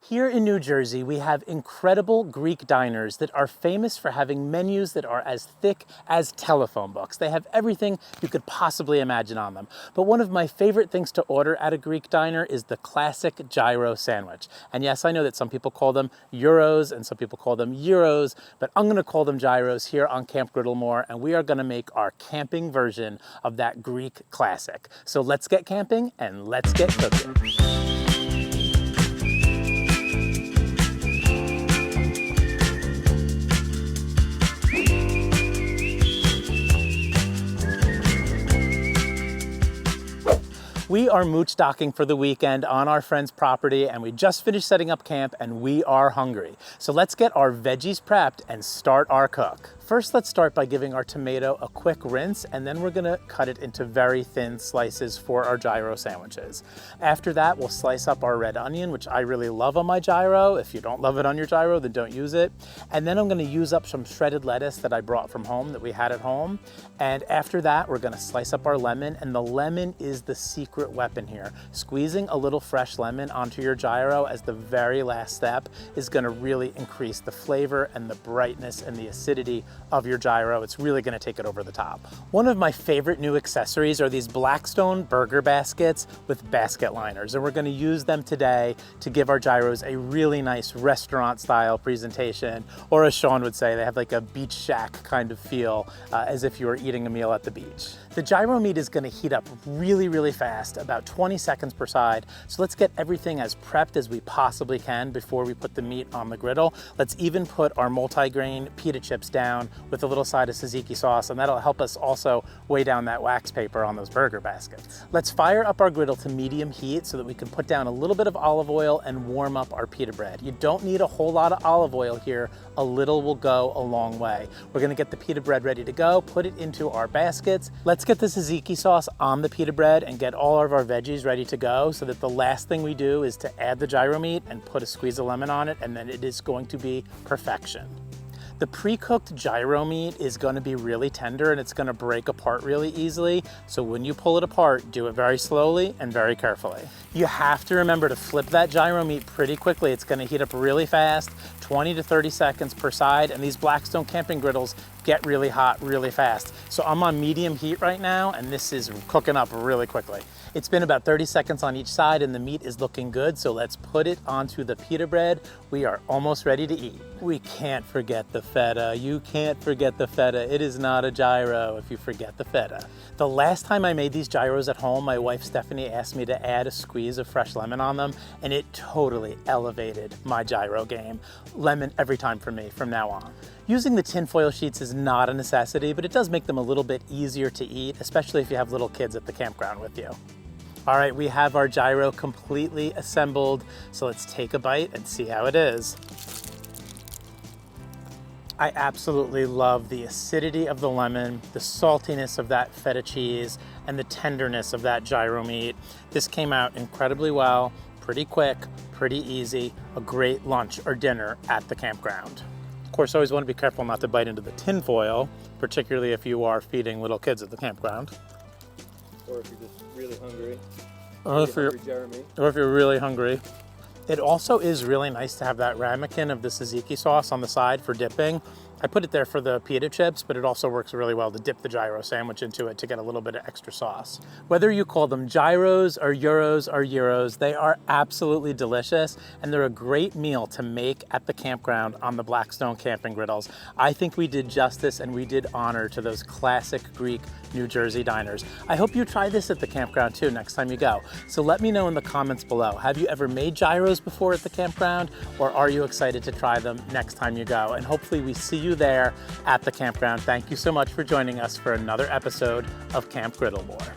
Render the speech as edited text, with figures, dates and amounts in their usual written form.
Here in New Jersey, we have incredible Greek diners that are famous for having menus that are as thick as telephone books. They have everything you could possibly imagine on them. But one of my favorite things to order at a Greek diner is the classic gyro sandwich. And yes, I know that some people call them euros and some people call them gyros, but I'm gonna call them gyros here on Camp Griddlemore, and we are gonna make our camping version of that Greek classic. So let's get camping and let's get cooking. We are mooch docking for the weekend on our friend's property, and we just finished setting up camp and we are hungry. So let's get our veggies prepped and start our cook. First, let's start by giving our tomato a quick rinse, and then we're gonna cut it into very thin slices for our gyro sandwiches. After that, we'll slice up our red onion, which I really love on my gyro. If you don't love it on your gyro, then don't use it. And then I'm gonna use up some shredded lettuce that I brought from home, that we had at home. And after that, we're gonna slice up our lemon, and the lemon is the secret weapon here. Squeezing a little fresh lemon onto your gyro as the very last step is gonna really increase the flavor and the brightness and the acidity of your gyro. It's really gonna take it over the top. One of my favorite new accessories are these Blackstone burger baskets with basket liners, and we're gonna use them today to give our gyros a really nice restaurant style presentation, or as Sean would say, they have like a beach shack kind of feel, as if you were eating a meal at the beach. The gyro meat is gonna heat up really, really fast, about 20 seconds per side. So let's get everything as prepped as we possibly can before we put the meat on the griddle. Let's even put our multi-grain pita chips down with a little side of Tzatziki sauce, and that'll help us also weigh down that wax paper on those burger baskets. Let's fire up our griddle to medium heat so that we can put down a little bit of olive oil and warm up our pita bread. You don't need a whole lot of olive oil here. A little will go a long way. We're gonna get the pita bread ready to go, put it into our baskets. Let's get the Tzatziki sauce on the pita bread and get all of our veggies ready to go, so that the last thing we do is to add the gyro meat and put a squeeze of lemon on it, and then it is going to be perfection. The pre-cooked gyro meat is gonna be really tender and it's gonna break apart really easily. So when you pull it apart, do it very slowly and very carefully. You have to remember to flip that gyro meat pretty quickly. It's gonna heat up really fast, 20 to 30 seconds per side, and these Blackstone camping griddles get really hot really fast. So I'm on medium heat right now, and this is cooking up really quickly. It's been about 30 seconds on each side and the meat is looking good, so let's put it onto the pita bread. We are almost ready to eat. We can't forget the feta. You can't forget the feta. It is not a gyro if you forget the feta. The last time I made these gyros at home, my wife Stephanie asked me to add a squeeze of fresh lemon on them, and it totally elevated my gyro game. Lemon every time for me from now on. Using the tinfoil sheets is not a necessity, but it does make them a little bit easier to eat, especially if you have little kids at the campground with you. All right, we have our gyro completely assembled, so let's take a bite and see how it is. I absolutely love the acidity of the lemon, the saltiness of that feta cheese, and the tenderness of that gyro meat. This came out incredibly well, pretty quick, pretty easy, a great lunch or dinner at the campground. Of course, always want to be careful not to bite into the tin foil, particularly if you are feeding little kids at the campground. Or if you're just really hungry. Or if you're really hungry. It also is really nice to have that ramekin of the Tzatziki sauce on the side for dipping. I put it there for the pita chips, but it also works really well to dip the gyro sandwich into it to get a little bit of extra sauce. Whether you call them gyros or euros or gyros, they are absolutely delicious, and they're a great meal to make at the campground on the Blackstone camping griddles. I think we did justice and we did honor to those classic Greek New Jersey diners. I hope you try this at the campground too next time you go. So let me know in the comments below. Have you ever made gyros before at the campground, or are you excited to try them next time you go? And hopefully we see you there at the campground. Thank you so much for joining us for another episode of Camp Griddlemore.